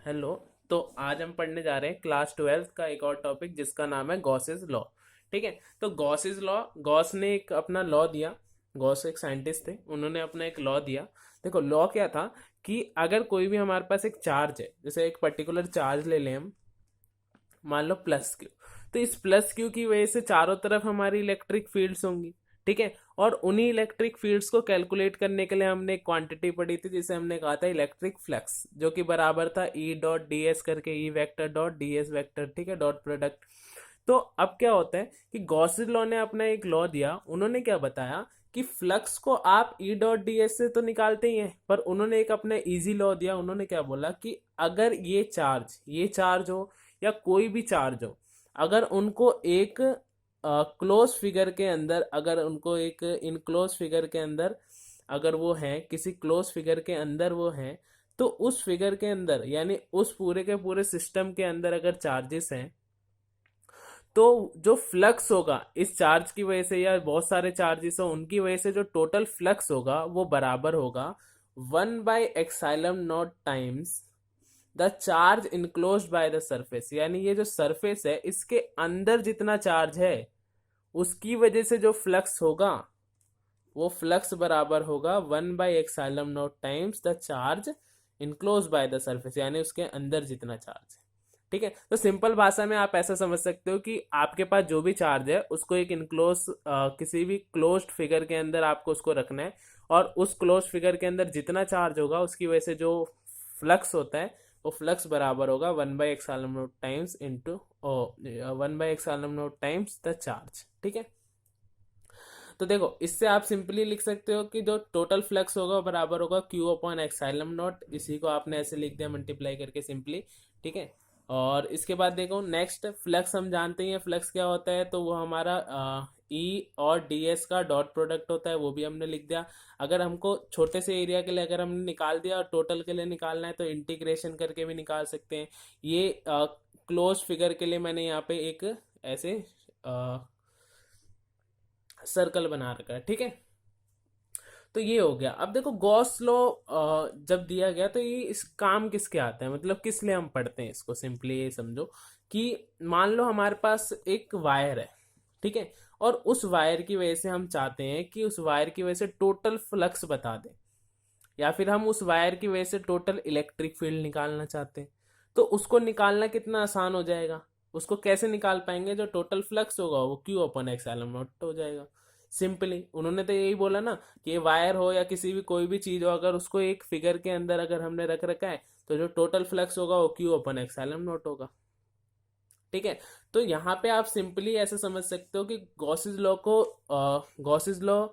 Hello. तो आज हम पढ़ने जा रहे हैं क्लास 12 का एक और टॉपिक जिसका नाम है गॉसेस लॉ। ठीक है। तो गॉसेस लॉ, गॉस ने एक अपना लॉ दिया। गॉस एक साइंटिस्ट थे, उन्होंने अपना एक लॉ दिया। देखो लॉ क्या था कि अगर कोई भी हमारे पास एक चार्ज है, जैसे एक पर्टिकुलर चार्ज ले लें हम, मान लो प्लस क्यू। तो इस प्लस क्यू की वजह से चारों तरफ हमारी इलेक्ट्रिक फील्ड्स होंगी। ठीक है। और उन्हीं इलेक्ट्रिक फील्ड्स को कैलकुलेट करने के लिए हमने एक क्वांटिटी पढ़ी थी जिसे हमने कहा था इलेक्ट्रिक फ्लक्स, जो कि बराबर था ई डॉट डी एस करके, E vector dot D S vector. ठीक है, डॉट प्रोडक्ट। तो अब क्या होता है कि गॉसेस लॉ ने अपना एक लॉ दिया। उन्होंने क्या बताया कि फ्लक्स को आप ई डॉट डी एस से तो निकालते ही हैं, पर उन्होंने एक अपना इजी लॉ दिया। उन्होंने क्या बोला कि अगर ये चार्ज हो या कोई भी चार्ज हो, अगर उनको एक क्लोज फिगर के अंदर, अगर उनको एक इनक्लोज फिगर के अंदर, अगर वो है किसी क्लोज फिगर के अंदर वो है, तो उस फिगर के अंदर यानी उस पूरे के पूरे सिस्टम के अंदर अगर चार्जेस हैं, तो जो फ्लक्स होगा इस चार्ज की वजह से या बहुत सारे चार्जेस हो उनकी वजह से, जो टोटल फ्लक्स होगा वो बराबर होगा 1/एप्सिलॉन naught times the charge enclosed by the surface. यानी ये जो सरफेस है इसके अंदर जितना चार्ज है उसकी वजह से जो फ्लक्स होगा वो फ्लक्स बराबर होगा 1/एप्सिलॉन naught times the charge enclose by the surface, यानी उसके अंदर जितना चार्ज है। ठीक है। तो सिंपल भाषा में आप ऐसा समझ सकते हो कि आपके पास जो भी चार्ज है उसको एक इनक्लोज, किसी भी क्लोज्ड फिगर के अंदर आपको उसको रखना है, और उस क्लोज्ड फिगर के अंदर जितना चार्ज होगा उसकी वजह से जो फ्लक्स होता है वो फ्लक्स बराबर होगा 1/एप्सिलॉन नॉट टाइम्स इंटू 1/एप्सिलॉन नॉट टाइम्स द चार्ज। ठीक है। तो देखो इससे आप सिंपली लिख सकते हो कि जो टोटल फ्लक्स होगा वो बराबर होगा क्यू अपॉन एप्सिलॉन नॉट। इसी को आपने ऐसे लिख दिया मल्टीप्लाई करके सिंपली। ठीक है। और इसके बाद देखो नेक्स्ट फ्लक्स, हम जानते हैं फ्लक्स क्या होता है, तो वो हमारा ई और डी एस का डॉट प्रोडक्ट होता है, वो भी हमने लिख दिया। अगर हमको छोटे से एरिया के लिए अगर हमने निकाल दिया और टोटल के लिए निकालना है तो इंटीग्रेशन करके भी निकाल सकते हैं। ये क्लोज फिगर के लिए मैंने यहाँ पे एक ऐसे सर्कल बना रखा है। ठीक है। तो ये हो गया। अब देखो गॉस लॉ जब दिया गया तो ये इस काम किसके आता है, मतलब किस लिए हम पढ़ते हैं इसको, सिंपली ये समझो कि मान लो हमारे पास एक वायर है। ठीक है। और उस वायर की वजह से हम चाहते हैं कि उस वायर की वजह से टोटल फ्लक्स बता दें, या फिर हम उस वायर की वजह से टोटल इलेक्ट्रिक फील्ड निकालना चाहते हैं। तो उसको निकालना कितना आसान हो जाएगा। उसको कैसे निकाल पाएंगे, जो टोटल फ्लक्स होगा वो क्यू अपन एप्सिलॉन नॉट हो जाएगा। सिंपली उन्होंने तो यही बोला ना कि ये वायर हो या किसी भी कोई भी चीज हो, अगर उसको एक फिगर के अंदर अगर हमने रख रखा है तो जो टोटल फ्लक्स होगा वो क्यू अपन एप्सिलॉन नॉट होगा। ठीक है। तो यहाँ पे आप सिंपली ऐसे समझ सकते हो कि गॉसिस लॉ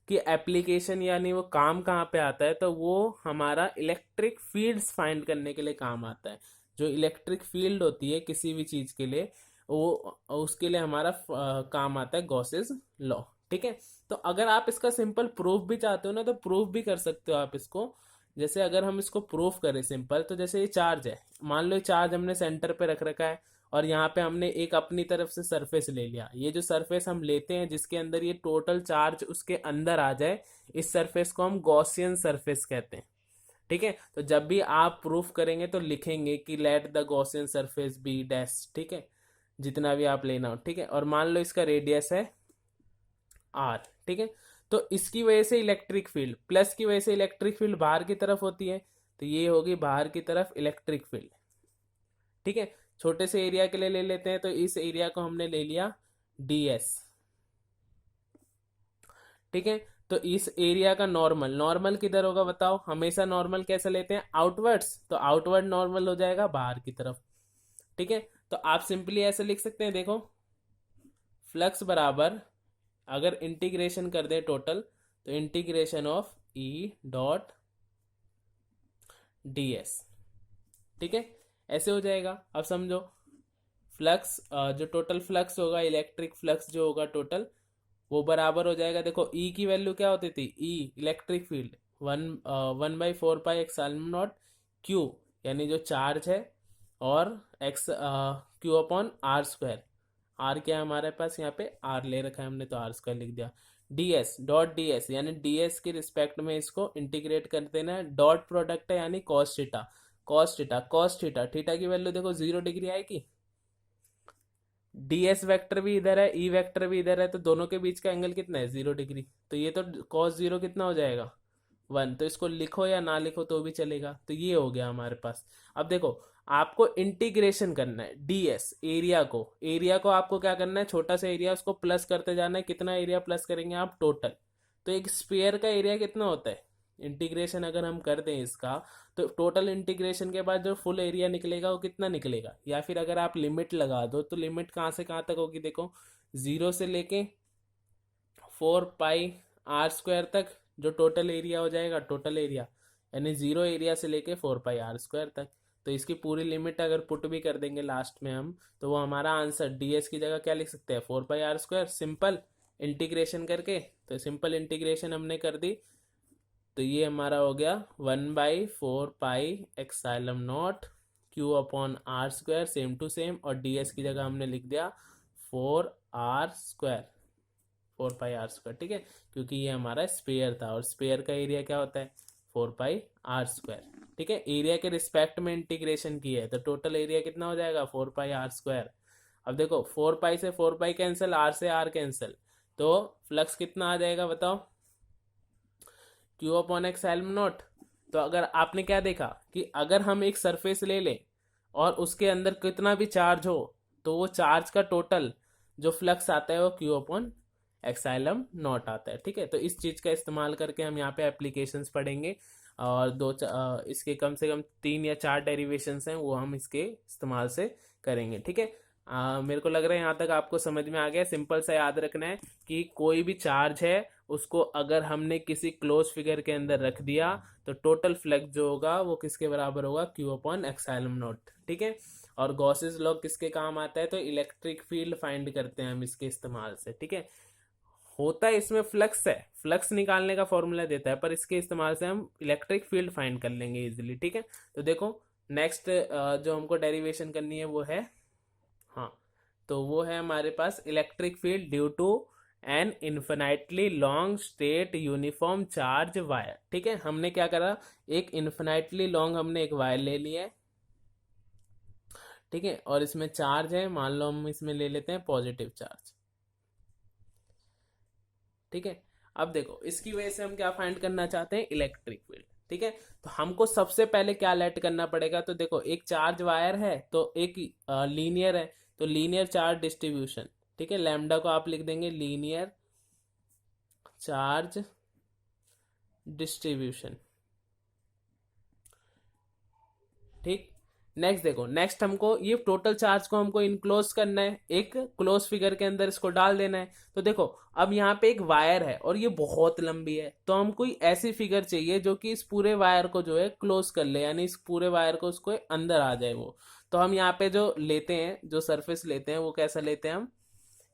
की एप्लीकेशन यानी वो काम कहाँ पे आता है, तो वो हमारा इलेक्ट्रिक फील्ड्स फाइंड करने के लिए काम आता है। जो इलेक्ट्रिक फील्ड होती है किसी भी चीज के लिए, वो उसके लिए हमारा काम आता है गॉसिस लॉ। ठीक है। तो अगर आप इसका सिंपल प्रूफ भी चाहते हो ना तो प्रूफ भी कर सकते हो आप इसको। जैसे अगर हम इसको प्रूफ करें सिंपल, तो जैसे ये चार्ज है, मान लो ये चार्ज हमने सेंटर पे रख रखा है और यहाँ पे हमने एक अपनी तरफ से सरफेस ले लिया। ये जो सरफेस हम लेते हैं जिसके अंदर ये टोटल चार्ज उसके अंदर आ जाए, इस सरफेस को हम गॉसियन सरफेस कहते हैं। ठीक है। तो जब भी आप प्रूफ करेंगे तो लिखेंगे कि let the Gaussian surface be dash. ठीक है, जितना भी आप लेना हो। ठीक है। और मान लो इसका रेडियस है आर। ठीक है। तो इसकी वजह से इलेक्ट्रिक फील्ड, प्लस की वजह से इलेक्ट्रिक फील्ड बाहर की तरफ होती है, तो ये होगी बाहर की तरफ इलेक्ट्रिक फील्ड। ठीक है। छोटे से एरिया के लिए ले लेते हैं, तो इस एरिया को हमने ले लिया ds। ठीक है। तो इस एरिया का नॉर्मल, नॉर्मल किधर होगा बताओ, हमेशा नॉर्मल कैसे लेते हैं, आउटवर्ड्स, तो आउटवर्ड नॉर्मल हो जाएगा बाहर की तरफ। ठीक है। तो आप सिंपली ऐसे लिख सकते हैं, देखो फ्लक्स बराबर, अगर इंटीग्रेशन कर दे टोटल, तो integration of E dot ds। ठीक है। ऐसे हो जाएगा। अब समझो फ्लक्स, जो टोटल फ्लक्स होगा, इलेक्ट्रिक फ्लक्स जो होगा टोटल, वो बराबर हो जाएगा। देखो ई की वैल्यू क्या होती थी, E electric field 1/4π epsilon nought Q, यानी जो चार्ज है, और X Q upon R square. R क्या है हमारे पास, यहाँ पे आर ले रखा है हमने तो आर स्क्वायर लिख दिया। डीएस डॉट डीएस, यानी डीएस के रिस्पेक्ट में इसको इंटीग्रेट कर देना है। डॉट प्रोडक्ट है यानी cos theta, cos theta, theta की वैल्यू देखो 0 डिग्री आएगी। ds वेक्टर भी इधर है, ई वेक्टर भी इधर है, तो दोनों के बीच का एंगल कितना है 0 डिग्री। तो ये तो cos 0 कितना हो जाएगा 1। तो इसको लिखो या ना लिखो तो भी चलेगा। तो ये हो गया हमारे पास। अब देखो आपको इंटीग्रेशन करना है ds एरिया को आपको क्या करना है, छोटा सा एरिया उसको प्लस करते जाना है। कितना एरिया प्लस करेंगे आप टोटल। तो एक स्पेयर का एरिया कितना होता है, इंटीग्रेशन अगर हम कर दें इसका, तो टोटल इंटीग्रेशन के बाद जो फुल एरिया निकलेगा वो कितना निकलेगा। या फिर अगर आप लिमिट लगा दो तो लिमिट कहाँ से कहाँ तक होगी, देखो 0 से लेके 4 पाई r² तक जो टोटल एरिया हो जाएगा, टोटल एरिया यानी 0 एरिया से लेके 4 पाई r² तक। तो इसकी पूरी लिमिट अगर पुट भी कर देंगे लास्ट में हम, तो वो हमारा आंसर ds की जगह क्या लिख सकते हैं 4 पाई r², सिंपल इंटीग्रेशन करके। तो सिंपल इंटीग्रेशन हमने कर दी, तो ये हमारा हो गया 1/4 पाई q/r², सेम टू सेम। और ds की जगह हमने लिख दिया 4r², 4 पाई r², ठीक है, क्योंकि ये हमारा स्पेयर था और स्पेयर का एरिया क्या होता है 4 पाई r², ठीक है। एरिया के रिस्पेक्ट में इंटीग्रेशन की है तो टोटल एरिया कितना हो जाएगा 4 पाई r²। अब देखो 4 पाई से 4 पाई कैंसिल, r से r कैंसिल, तो फ्लक्स कितना आ जाएगा बताओ, q/x∈0। तो अगर आपने क्या देखा कि अगर हम एक सरफेस ले लें और उसके अंदर कितना भी चार्ज हो, तो वो चार्ज का टोटल जो फ्लक्स आता है वो q/ε0 आता है, ठीक है। तो इस चीज का इस्तेमाल करके हम यहाँ पे एप्लीकेशंस पढ़ेंगे और इसके कम से कम 3 या 4 डेरिवेशंस हैं वो हम इसके इस्तेमाल से करेंगे, ठीक है। मेरे को लग रहा है यहाँ तक आपको समझ में आ गया। सिंपल सा याद रखना है कि कोई भी चार्ज है उसको अगर हमने किसी क्लोज फिगर के अंदर रख दिया तो टोटल फ्लक्स जो होगा वो किसके बराबर होगा q/ε0, ठीक है। और गॉसेस लॉ किसके काम आता है, तो इलेक्ट्रिक फील्ड फाइंड करते हैं हम इसके इस्तेमाल से, ठीक है। होता है इसमें फ्लक्स है, फ्लक्स निकालने का फॉर्मूला देता है, पर इसके इस्तेमाल से हम इलेक्ट्रिक फील्ड फाइंड कर लेंगे इजिली, ठीक है। तो देखो नेक्स्ट जो हमको डेरिवेशन करनी है वो है, हाँ, तो वो है हमारे पास electric field due to an infinitely long straight uniform charge wire, ठीक है। हमने क्या करा, एक इन्फिनाइटली लॉन्ग हमने एक वायर ले लिया है, ठीक है, और इसमें चार्ज है, मान लो हम इसमें ले लेते हैं पॉजिटिव चार्ज, ठीक है। अब देखो इसकी वजह से हम क्या फाइंड करना चाहते हैं, इलेक्ट्रिक फील्ड, ठीक है। तो हमको सबसे पहले क्या लेट करना पड़ेगा, तो देखो एक चार्ज वायर है तो एक लीनियर है, तो लीनियर चार्ज डिस्ट्रीब्यूशन, ठीक है। लैम्डा को आप लिख देंगे लीनियर चार्ज डिस्ट्रीब्यूशन, ठीक। नेक्स्ट देखो, नेक्स्ट हमको ये टोटल चार्ज को हमको इनक्लोज करना है, एक क्लोज फिगर के अंदर इसको डाल देना है। तो देखो अब यहाँ पे एक वायर है और ये बहुत लंबी है, तो हम कोई ऐसी फिगर चाहिए जो कि इस पूरे वायर को जो है क्लोज कर ले, यानी इस पूरे वायर को उसको अंदर आ जाए वो। तो हम यहाँ पे जो लेते हैं, जो सरफेस लेते हैं वो कैसा लेते हैं हम,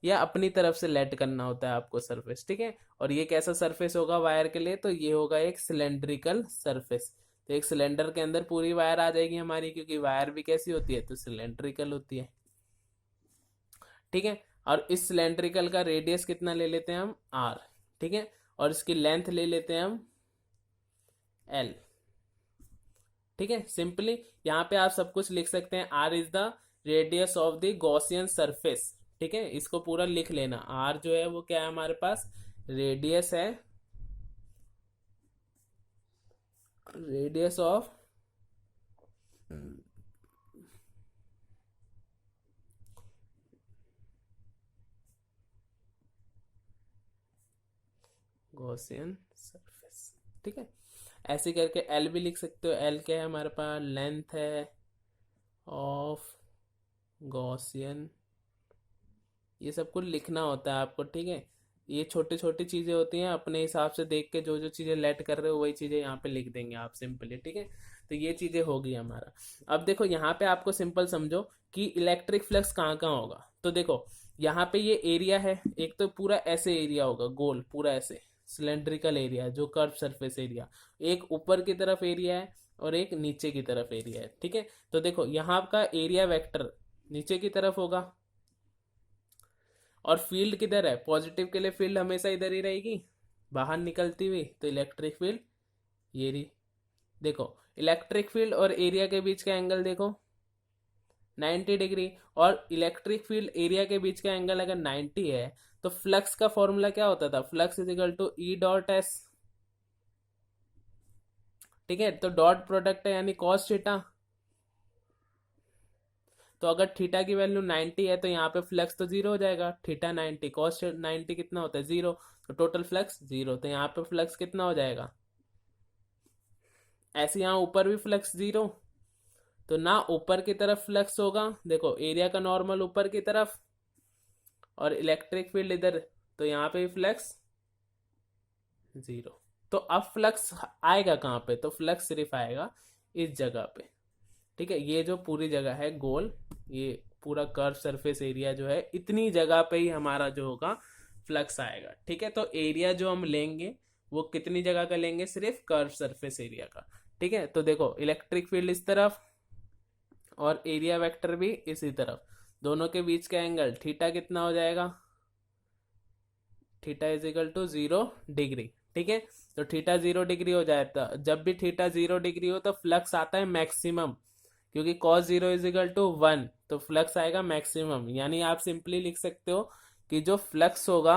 या अपनी तरफ से लेट करना होता है आपको सरफेस, ठीक है। और ये कैसा सरफेस होगा वायर के लिए, तो ये होगा एक सिलेंड्रिकल सरफेस। तो एक सिलेंडर के अंदर पूरी वायर आ जाएगी हमारी, क्योंकि वायर भी कैसी होती है, तो सिलेंड्रिकल होती है, ठीक है। और इस सिलेंड्रिकल का रेडियस कितना ले लेते हैं हम r, ठीक है, और इसकी लेंथ ले लेते हैं हम l, ठीक है। सिंपली यहाँ पे आप सब कुछ लिख सकते हैं, r is the radius of the Gaussian surface, ठीक है। इसको पूरा लिख लेना, r जो है वो क्या है हमारे पास, रेडियस है, रेडियस ऑफ गॉसियन सरफेस, ठीक है। ऐसे करके एल भी लिख सकते हो, एल क्या है हमारे पास, लेंथ है ऑफ गॉसियन, ये सब कुछ लिखना होता है आपको, ठीक है। ये छोटी छोटी चीजें होती हैं, अपने हिसाब से देख के जो जो चीजें लेट कर रहे हो वही चीजें यहाँ पे लिख देंगे आप सिंपली, ठीक है। तो ये चीजें होगी हमारा। अब देखो यहाँ पे आपको सिंपल समझो कि इलेक्ट्रिक फ्लक्स कहाँ कहाँ होगा। तो देखो यहाँ पे ये एरिया है, एक तो पूरा ऐसे एरिया होगा गोल, पूरा ऐसे सिलेंड्रिकल एरिया जो कर्व सरफेस एरिया, एक ऊपर की तरफ एरिया है और एक नीचे की तरफ एरिया है, ठीक है। तो देखो यहाँ का एरिया वेक्टर नीचे की तरफ होगा और फील्ड किधर है, पॉजिटिव के लिए फील्ड हमेशा इधर ही रहेगी बाहर निकलती हुई, तो इलेक्ट्रिक फील्ड ये रही। देखो इलेक्ट्रिक फील्ड और एरिया के बीच का एंगल देखो 90 डिग्री, और इलेक्ट्रिक फील्ड एरिया के बीच का एंगल अगर 90 है तो फ्लक्स का फॉर्मूला क्या होता था, flux is equal to E dot S. ठीक है, तो डॉट प्रोडक्ट है यानी कॉस थीटा। तो अगर थीटा की वैल्यू 90 है तो यहाँ पे फ्लक्स तो जीरो हो जाएगा, थीटा 90 कॉस 90 कितना होता है, जीरो, तो टोटल फ्लक्स जीरो, तो यहाँ पे फ्लक्स कितना हो जाएगा, ऐसे यहाँ ऊपर भी फ्लक्स जीरो, तो ना ऊपर की तरफ फ्लक्स होगा, देखो एरिया का नॉर्मल ऊपर की तरफ और इलेक्ट्रिक फील्ड इधर, तो यहाँ पे भी फ्लक्स जीरो। तो अब फ्लक्स आएगा कहाँ पे, तो फ्लक्स सिर्फ आएगा इस जगह पे। ठीक है, ये जो पूरी जगह है गोल, ये पूरा कर्व सरफेस एरिया जो है, इतनी जगह पे ही हमारा जो होगा फ्लक्स आएगा। ठीक है, तो एरिया जो हम लेंगे वो कितनी जगह का लेंगे, सिर्फ कर्व सरफेस एरिया का। ठीक है, तो देखो इलेक्ट्रिक फील्ड इस तरफ और एरिया वेक्टर भी इसी तरफ, दोनों के बीच का एंगल थीटा कितना हो जाएगा, theta is equal to 0 degree. ठीक है, तो थीटा 0 डिग्री हो जाता, जब भी थीटा 0 डिग्री हो तो फ्लक्स आता है मैक्सिमम, क्योंकि cos 0 इज इक्वल टू 1, तो फ्लक्स आएगा मैक्सिमम। यानी आप सिंपली लिख सकते हो कि जो फ्लक्स होगा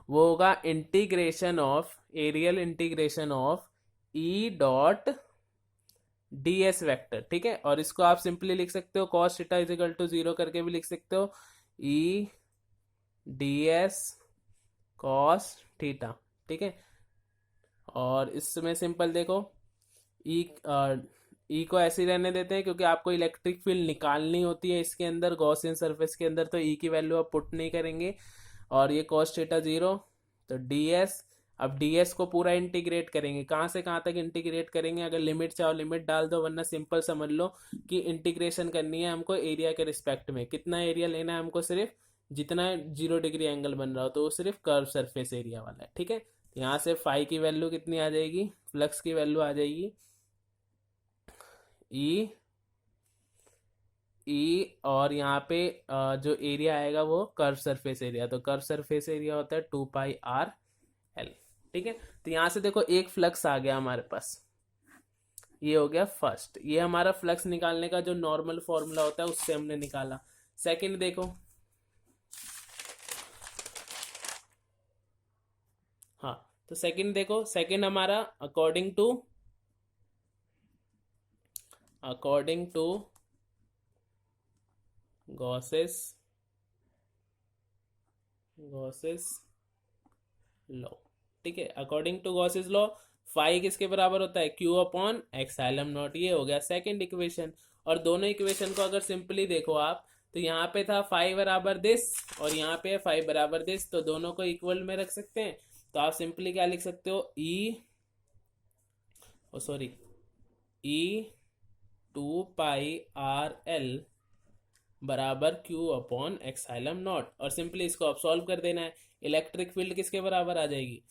वो होगा integration of, areal integration of E dot D S vector. ठीक है, और इसको आप सिंपली लिख सकते हो cos theta is equal to 0 करके भी लिख सकते हो, E D S cos theta. ठीक है, और इसमें सिंपल देखो ई ई को ऐसे ही रहने देते हैं, क्योंकि आपको इलेक्ट्रिक फील्ड निकालनी होती है इसके अंदर, गॉसियन सरफेस के अंदर, तो ई की वैल्यू आप पुट नहीं करेंगे। और ये कॉस थीटा 0, तो डी एस, अब डी एस को पूरा इंटीग्रेट करेंगे, कहाँ से कहाँ तक इंटीग्रेट करेंगे, अगर लिमिट चाहो लिमिट डाल दो, वरना सिंपल समझ लो कि इंटीग्रेशन करनी है हमको एरिया के रिस्पेक्ट में। कितना एरिया लेना है हमको, सिर्फ जितना 0 डिग्री एंगल बन रहा हो, तो वो सिर्फ कर्व सरफेस एरिया वाला है। ठीक है, तो यहाँ से फाई की वैल्यू कितनी आ जाएगी, फ्लक्स की वैल्यू आ जाएगी ई ई, और यहाँ पे जो एरिया आएगा वो कर्व सरफेस एरिया, तो कर्व सरफेस एरिया होता है 2πr/L। ठीक है, तो यहाँ से देखो एक फ्लक्स आ गया हमारे पास, ये हो गया फर्स्ट, ये हमारा फ्लक्स निकालने का जो नॉर्मल फॉर्मूला होता है उससे हमने निकाला। सेकंड देखो, हाँ, तो सेकंड देखो, सेकंड हमारा अकॉर्डिंग टू गॉसेस लॉ। ठीक है, according to Gauss's law phi किसके बराबर होता है, क्यू अपॉन एक्साइलम नॉट। ये हो गया सेकंड इक्वेशन। और दोनों इक्वेशन को अगर सिंपली देखो आप, तो यहाँ पे था फाई बराबर दिस और यहाँ पे फाई बराबर दिस, तो दोनों को इक्वल में रख सकते हैं। तो आप सिंपली क्या लिख सकते हो, ई 2πr/L बराबर क्यू अपॉन एक्साइलम नॉट, और सिंपली इसको अब सॉल्व कर देना है। इलेक्ट्रिक फील्ड किसके बराबर आ जाएगी,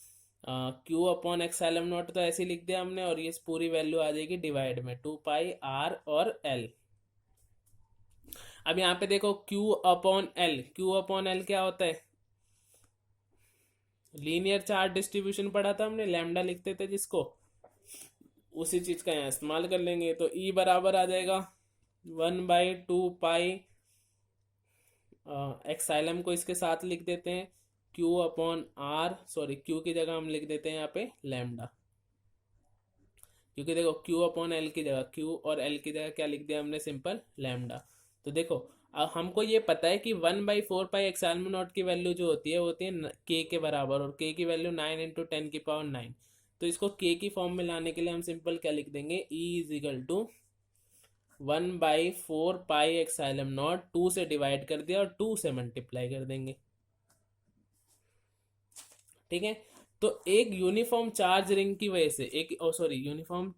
क्यू अपॉन एक्साइलम नॉट तो ऐसे लिख दिया हमने, और ये पूरी वैल्यू आ जाएगी डिवाइड में 2πr और L। अब यहाँ पे देखो क्यू अपॉन एल क्या होता है, लीनियर चार्ज डिस्ट्रीब्यूशन पढ़ा था हमने, लैम्डा लिखते थे जिसको, उसी चीज का यहाँ इस्तेमाल कर लेंगे। तो ई बराबर आ जाएगा 1/2π, एक्साइलम को इसके साथ लिख देते हैं क्यू अपॉन आर, क्यू की जगह हम लिख देते हैं यहाँ पे लैम्डा, क्योंकि देखो क्यू अपॉन एल की जगह, क्यू और एल की जगह क्या लिख दिया हमने, सिंपल लैम्डा। तो देखो अब हमको ये पता है कि 1/4π एक्साइलम नॉट की वैल्यू जो होती है वो होती है के बराबर, और के की वैल्यू 9 × 10⁹। तो इसको के की फॉर्म में लाने के लिए हम सिंपल क्या लिख देंगे, E is equal to 1/4π epsilon nought, 2 से डिवाइड कर दिया और 2 से मल्टीप्लाई कर देंगे। ठीक है, तो एक यूनिफॉर्म चार्ज रिंग की वजह से, यूनिफॉर्म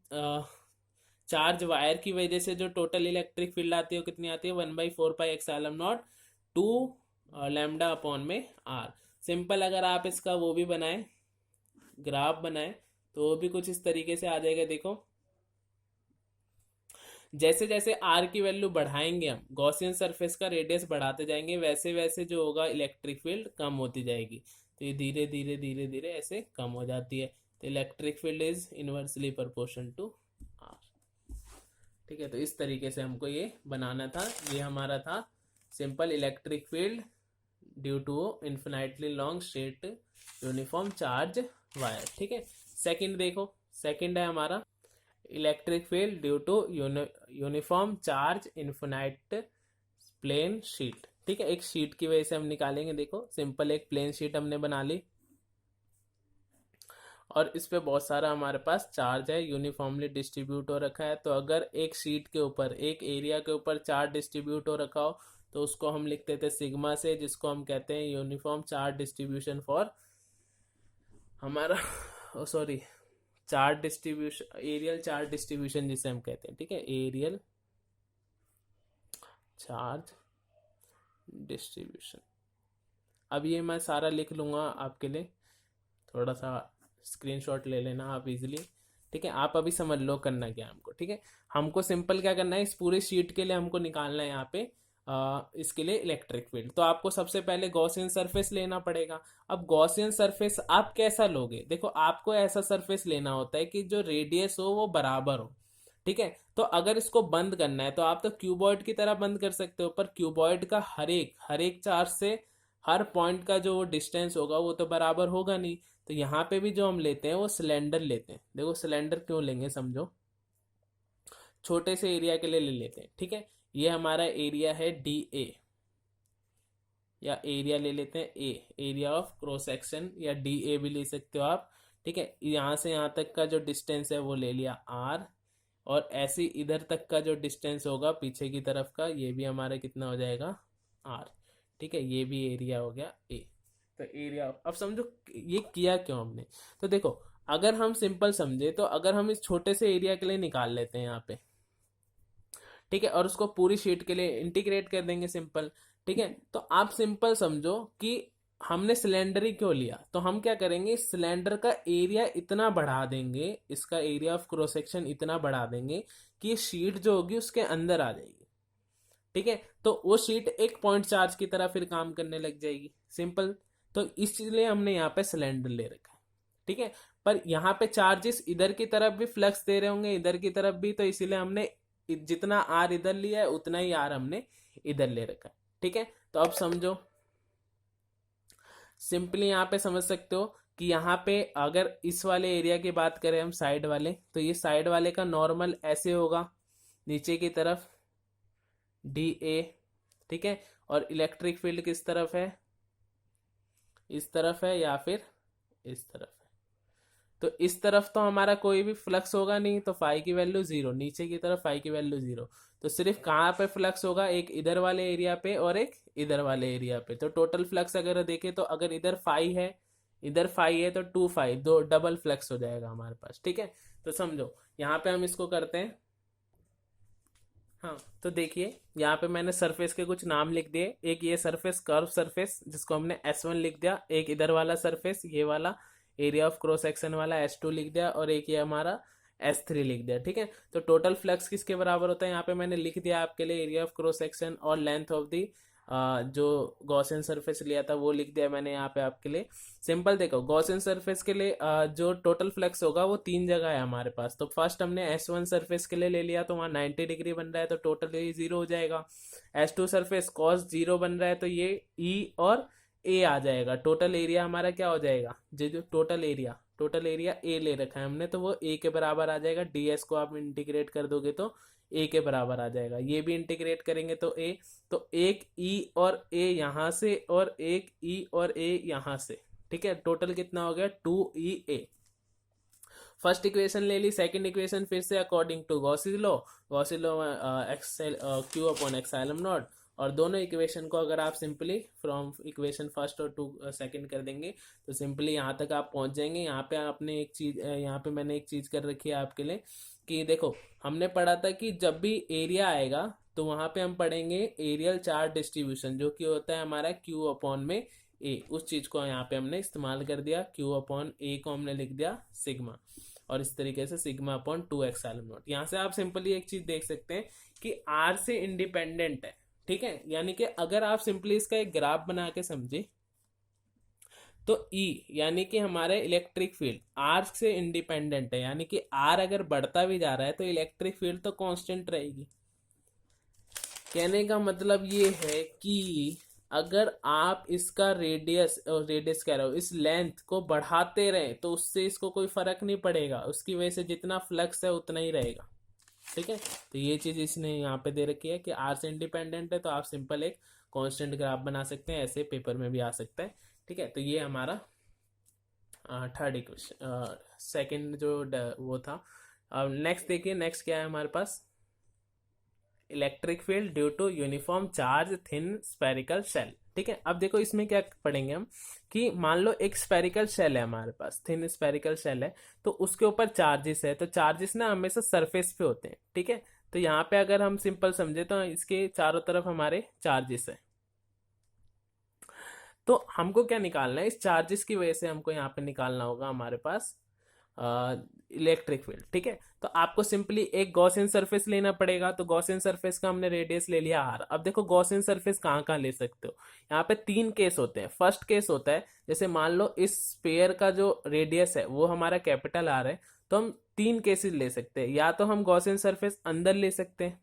चार्ज वायर की वजह से जो टोटल इलेक्ट्रिक फील्ड आती है वो कितनी आती है, 1/4π एक्साइलम नॉट 2 लैम्डा अपॉन में आर। सिंपल अगर आप इसका वो भी बनाए, ग्राफ बनाए, तो वो भी कुछ इस तरीके से आ जाएगा। देखो जैसे जैसे आर की वैल्यू बढ़ाएंगे हम, गॉसियन सरफेस का रेडियस बढ़ाते जाएंगे, वैसे वैसे जो होगा इलेक्ट्रिक फील्ड कम होती जाएगी। तो ये धीरे धीरे धीरे धीरे ऐसे कम हो जाती है। तो electric field is inversely proportion to R. ठीक है, तो इस तरीके से हमको ये बनाना था। ये हमारा था simple electric field due to infinitely long straight uniform charge wire. ठीक है, सेकंड देखो, सेकंड है हमारा electric field due to uniform charge infinite plane sheet. ठीक है, एक शीट की वजह से हम निकालेंगे। देखो सिंपल एक प्लेन शीट हमने बना ली और इस पे बहुत सारा हमारे पास चार्ज है, यूनिफॉर्मली डिस्ट्रीब्यूट हो रखा है। तो अगर एक शीट के ऊपर, एक एरिया के ऊपर चार्ज डिस्ट्रीब्यूट हो रखा हो तो उसको हम लिखते थे सिग्मा से, जिसको हम कहते हैं यूनिफॉर्म चार्ज डिस्ट्रीब्यूशन फॉर हमारा sorry charge distribution, areal charge distribution जिसे हम कहते हैं। ठीक है, एरियल चार्ज डिस्ट्रीब्यूशन। अब ये मैं सारा लिख लूंगा आपके लिए, थोड़ा सा स्क्रीनशॉट ले लेना आप इजीली। ठीक है, आप अभी समझ लो करना क्या है हमको। ठीक है, हमको सिंपल क्या करना है, इस पूरे शीट के लिए हमको निकालना है यहाँ पे इसके लिए इलेक्ट्रिक फील्ड। तो आपको सबसे पहले गॉसियन सरफेस लेना पड़ेगा। अब गॉसियन सरफेस आप कैसा लोगे, देखो आपको ऐसा सरफेस लेना होता है कि जो रेडियस हो वो बराबर हो। ठीक है, तो अगर इसको बंद करना है तो आप तो क्यूबॉइड की तरह बंद कर सकते हो, पर क्यूबॉइड का हर एक चार्ज से हर पॉइंट का जो डिस्टेंस होगा वो तो बराबर होगा नहीं। तो यहाँ पे भी जो हम लेते हैं वो सिलेंडर लेते हैं। देखो सिलेंडर क्यों लेंगे समझो, छोटे से एरिया के लिए ले लेते हैं। ठीक है, ये हमारा एरिया है डी ए, या एरिया ले लेते हैं ए, एरिया ऑफ क्रॉस सेक्शन, या डी ए भी ले सकते हो आप। ठीक है, यहाँ से यहाँ तक का जो डिस्टेंस है वो ले लिया आर, और ऐसे इधर तक का जो डिस्टेंस होगा पीछे की तरफ का, ये भी हमारा कितना हो जाएगा आर। ठीक है, ये भी एरिया हो गया ए। तो एरिया, अब समझो ये किया क्यों हमने। तो देखो अगर हम सिंपल समझे तो अगर हम इस छोटे से एरिया के लिए निकाल लेते हैं यहाँ पे, ठीक है, और उसको पूरी शीट के लिए इंटीग्रेट कर देंगे सिंपल। ठीक है, तो आप सिंपल समझो कि हमने सिलेंडर ही क्यों लिया। तो हम क्या करेंगे, सिलेंडर का एरिया इतना बढ़ा देंगे, इसका एरिया ऑफ क्रॉस सेक्शन इतना बढ़ा देंगे कि ये शीट जो होगी उसके अंदर आ जाएगी। ठीक है, तो वो शीट एक पॉइंट चार्ज की तरह फिर काम करने लग जाएगी, सिंपल। तो इसलिए हमने यहाँ पे सिलेंडर ले रखा है। ठीक है, पर यहाँ पे चार्जेस इधर की तरफ भी फ्लक्स दे रहे होंगे, इधर की तरफ भी, तो इसीलिए हमने जितना आर इधर लिया है उतना ही आर हमने इधर ले रखा है। ठीक है, तो अब समझो सिंपली यहाँ पे समझ सकते हो कि यहाँ पे अगर इस वाले एरिया की बात करें हम, साइड वाले, तो ये साइड वाले का नॉर्मल ऐसे होगा नीचे की तरफ डी ए। ठीक है, और इलेक्ट्रिक फील्ड किस तरफ है, इस तरफ है या फिर इस तरफ है। तो इस तरफ तो हमारा कोई भी फ्लक्स होगा नहीं, तो फाई की वैल्यू जीरो, नीचे की तरफ फाई की वैल्यू जीरो। तो सिर्फ कहाँ पे फ्लक्स होगा, एक इधर वाले एरिया पे और एक इधर वाले एरिया पे। तो टोटल फ्लक्स अगर देखें तो अगर इधर फाई है, इधर फाई है, तो टू फाई, दो डबल फ्लक्स हो जाएगा हमारे पास। ठीक है, तो समझो यहाँ पे हम इसको करते हैं। हाँ, तो देखिए यहाँ पे मैंने सरफेस के कुछ नाम लिख दिए। एक ये सरफेस कर्व सरफेस जिसको हमने S1 लिख दिया, एक इधर वाला सरफेस ये वाला एरिया ऑफ क्रॉस सेक्शन वाला S2 लिख दिया, और एक ये हमारा S3 लिख दिया। ठीक है, तो टोटल फ्लक्स किसके बराबर होता है यहाँ पे मैंने लिख दिया आपके लिए, एरिया ऑफ क्रॉस सेक्शन और लेंथ ऑफ दी जो गॉसियन सरफेस लिया था वो लिख दिया मैंने यहाँ पे आपके लिए। सिंपल देखो गॉसियन सरफेस के लिए जो टोटल फ्लक्स होगा वो तीन जगह है हमारे पास। तो फर्स्ट हमने S1 सरफेस के लिए ले लिया, तो वहाँ 90 डिग्री बन रहा है, तो टोटल ये जीरो हो जाएगा। S2 सरफेस कॉस जीरो बन रहा है, तो ये E और A आ जाएगा। टोटल एरिया हमारा क्या हो जाएगा, जो टोटल एरिया A ले रखा है हमने, तो वो A के बराबर आ जाएगा। DS को आप इंटीग्रेट कर दोगे तो A के बराबर आ जाएगा। ये भी इंटीग्रेट करेंगे तो A, तो एक E और A यहाँ से और एक E और A यहाँ से। ठीक है, टोटल कितना हो गया 2EA। फर्स्ट इक्वेशन ले ली, सेकंड इक्वेशन फिर से according to Gauss's law excel Q upon epsilon nought. और दोनों इक्वेशन को अगर आप सिंपली फ्रॉम इक्वेशन फर्स्ट और टू सेकंड कर देंगे तो सिंपली यहाँ तक आप पहुँच जाएंगे। यहाँ पे आपने एक चीज, यहाँ पे मैंने एक चीज कर रखी है आपके लिए कि देखो हमने पढ़ा था कि जब भी एरिया आएगा तो वहां पे हम पढ़ेंगे एरियल चार्ज डिस्ट्रीब्यूशन, जो कि होता है हमारा क्यू अपॉन में ए। उस चीज को यहाँ पे हमने इस्तेमाल कर दिया, क्यू अपॉन ए को हमने लिख दिया सिग्मा, और इस तरीके से सिग्मा अपॉन 2 एक्साइलम नॉट। यहाँ से आप सिंपली एक चीज देख सकते हैं कि आर से इंडिपेंडेंट है। ठीक है, यानी कि अगर आप सिंपली इसका एक ग्राफ बना के समझे तो ई यानी कि हमारे इलेक्ट्रिक फील्ड आर से इंडिपेंडेंट है, यानी कि आर अगर बढ़ता भी जा रहा है तो इलेक्ट्रिक फील्ड तो कांस्टेंट रहेगी। कहने का मतलब ये है कि अगर आप इसका रेडियस, रेडियस कह रहा हूँ, इस लेंथ को बढ़ाते रहे तो उससे इसको कोई फर्क नहीं पड़ेगा, उसकी वजह से जितना फ्लक्स है उतना ही रहेगा। ठीक है, तो ये चीज इसने यहाँ पे दे रखी है कि आर से इंडिपेंडेंट है, तो आप सिंपल एक कांस्टेंट ग्राफ बना सकते हैं, ऐसे पेपर में भी आ सकता है। ठीक है, तो ये हमारा थर्ड इक्वेशन, सेकंड जो वो था। अब नेक्स्ट देखिए, नेक्स्ट क्या है हमारे पास, electric field due to uniform charge thin spherical shell. ठीक है, अब देखो इसमें क्या पढ़ेंगे हम कि मान लो एक स्फेरिकल शेल है हमारे पास, थिन स्फेरिकल शेल है, तो उसके ऊपर चार्जेस है, तो चार्जेस ना हमेशा सरफेस पे होते हैं। ठीक है, तो यहाँ पे अगर हम सिंपल समझे तो इसके चारों तरफ हमारे चार्जेस है, तो हमको क्या निकालना है, इस चार्जेस की वजह से हमको यहाँ पे निकालना होगा हमारे पास इलेक्ट्रिक फील्ड। ठीक है, तो आपको सिंपली एक गॉसियन सरफेस लेना पड़ेगा, तो गॉसियन सरफेस का हमने रेडियस ले लिया आर। अब देखो गॉसियन सरफेस कहाँ कहाँ ले सकते हो, यहाँ पे तीन केस होते हैं। फर्स्ट केस होता है जैसे मान लो इस स्पेयर का जो रेडियस है वो हमारा कैपिटल आर है, तो हम तीन केसेस ले सकते हैं, या तो हम गॉसियन सरफेस अंदर ले सकते हैं,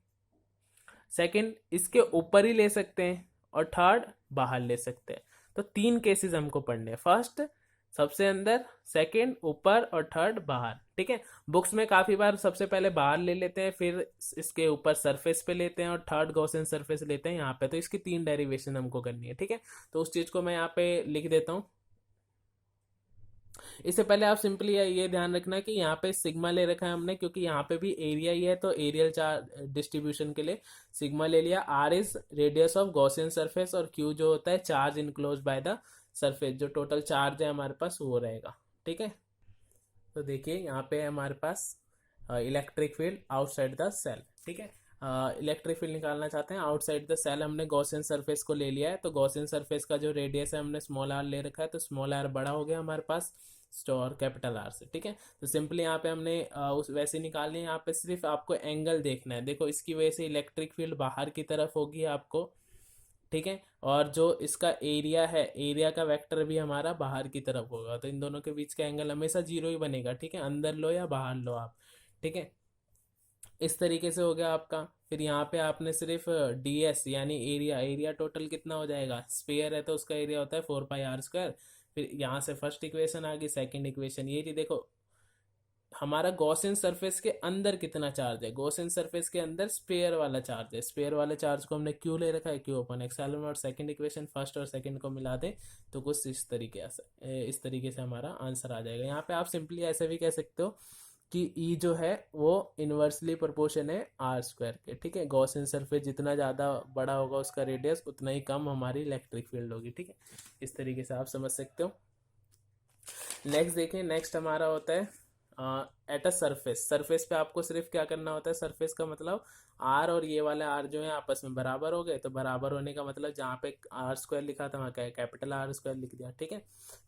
सेकंड इसके ऊपर ही ले सकते हैं, और थर्ड बाहर ले सकते हैं। तो तीन केसेस हमको पढ़ने हैं, फर्स्ट सबसे अंदर, सेकंड ऊपर, और थर्ड बाहर। ठीक है, बुक्स में काफी बार सबसे पहले बाहर ले लेते हैं, फिर इसके ऊपर सरफेस पे लेते हैं, और थर्ड गॉसियन सरफेस लेते हैं यहाँ पे। तो इसकी तीन डेरिवेशन हमको करनी है। ठीक है, तो उस चीज को मैं यहाँ पे लिख देता हूँ। इससे पहले आप सिंपली ये ध्यान रखना कि यहाँ पे सिग्मा ले रखा है हमने, क्योंकि यहाँ पे भी एरिया ही है, तो एरियल चार्ज डिस्ट्रीब्यूशन के लिए सिग्मा ले लिया। R is radius of Gaussian surface, और क्यू जो होता है charge enclose by the surface, जो टोटल चार्ज है हमारे पास वो रहेगा। ठीक है, तो देखिए यहाँ पे है हमारे पास electric field outside the shell. ठीक है, इलेक्ट्रिक फील्ड निकालना चाहते हैं आउटसाइड द सेल, हमने गॉसियन सरफेस को ले लिया है, तो गॉसियन सरफेस का जो रेडियस है हमने स्मॉल आर ले रखा है, तो स्मॉल आर बड़ा हो गया हमारे पास स्टोर कैपिटल आर से। ठीक है, तो सिंपली यहाँ पे हमने उस वैसे निकालनी है, यहाँ पे सिर्फ आपको एंगल देखना है। देखो इसकी वजह से इलेक्ट्रिक फील्ड बाहर की तरफ होगी आपको। ठीक है, और जो इसका एरिया है, एरिया का वेक्टर भी हमारा बाहर की तरफ होगा, तो इन दोनों के बीच का एंगल हमेशा जीरो ही बनेगा। ठीक है, अंदर लो या बाहर लो आप। ठीक है, इस तरीके से हो गया आपका। फिर यहाँ पे आपने सिर्फ डी एस यानी एरिया, एरिया टोटल कितना हो जाएगा, स्पेयर है तो उसका एरिया होता है 4 पाई r स्क्वायर। फिर यहाँ से फर्स्ट इक्वेशन आ गई, सेकंड इक्वेशन ये थी। देखो हमारा गॉसियन सरफेस के अंदर कितना चार्ज है, गॉसियन सरफेस के अंदर स्पेयर वाला चार्ज है, स्पेयर वाले चार्ज को हमने क्यू ले रखा है, क्यू अपन एक्सएलवन, और सेकंड इक्वेशन फर्स्ट और सेकंड को मिला दे तो कुछ इस तरीके से हमारा आंसर आ जाएगा। यहाँ पे आप सिंपली ऐसे भी कह सकते हो कि ई जो है वो इन्वर्सली प्रोपोर्शन है आर स्क्वायर के। ठीक है, गॉसियन सरफेस जितना ज़्यादा बड़ा होगा उसका रेडियस, उतना ही कम हमारी इलेक्ट्रिक फील्ड होगी। ठीक है, इस तरीके से आप समझ सकते हो। नेक्स्ट देखें, नेक्स्ट हमारा होता है एट अ सरफेस। सरफेस पे आपको सिर्फ क्या करना होता है, सरफेस का मतलब आर और ये वाले आर जो है आपस में बराबर हो गए, तो बराबर होने का मतलब जहाँ पे आर स्क्वायर लिखा था वहाँ क्या है, कैपिटल आर स्क्वायर लिख दिया। ठीक है,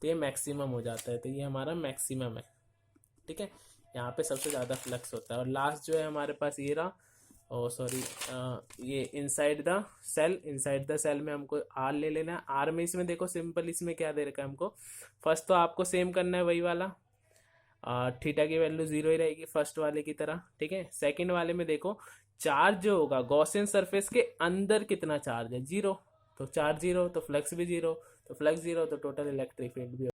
तो ये मैक्सिमम हो जाता है, तो ये हमारा मैक्सिमम है। ठीक है, यहाँ पे सबसे ज़्यादा फ्लक्स होता है। और लास्ट जो है हमारे पास ये रहा, ओ सॉरी, ये inside the cell, inside the cell में हमको आर ले लेना है। आर में इसमें देखो सिंपल, इसमें क्या दे रखा है हमको, फर्स्ट तो आपको सेम करना है वही वाला, थीटा की वैल्यू जीरो ही रहेगी फर्स्ट वाले की तरह। ठीक है, सेकंड वाले में देखो चार्ज जो होगा गॉसियन सरफेस के अंदर कितना चार्ज है, जीरो, तो चार्ज जीरो तो फ्लक्स भी जीरो, तो फ्लक्स जीरो तो टोटल इलेक्ट्रिक फील्ड भी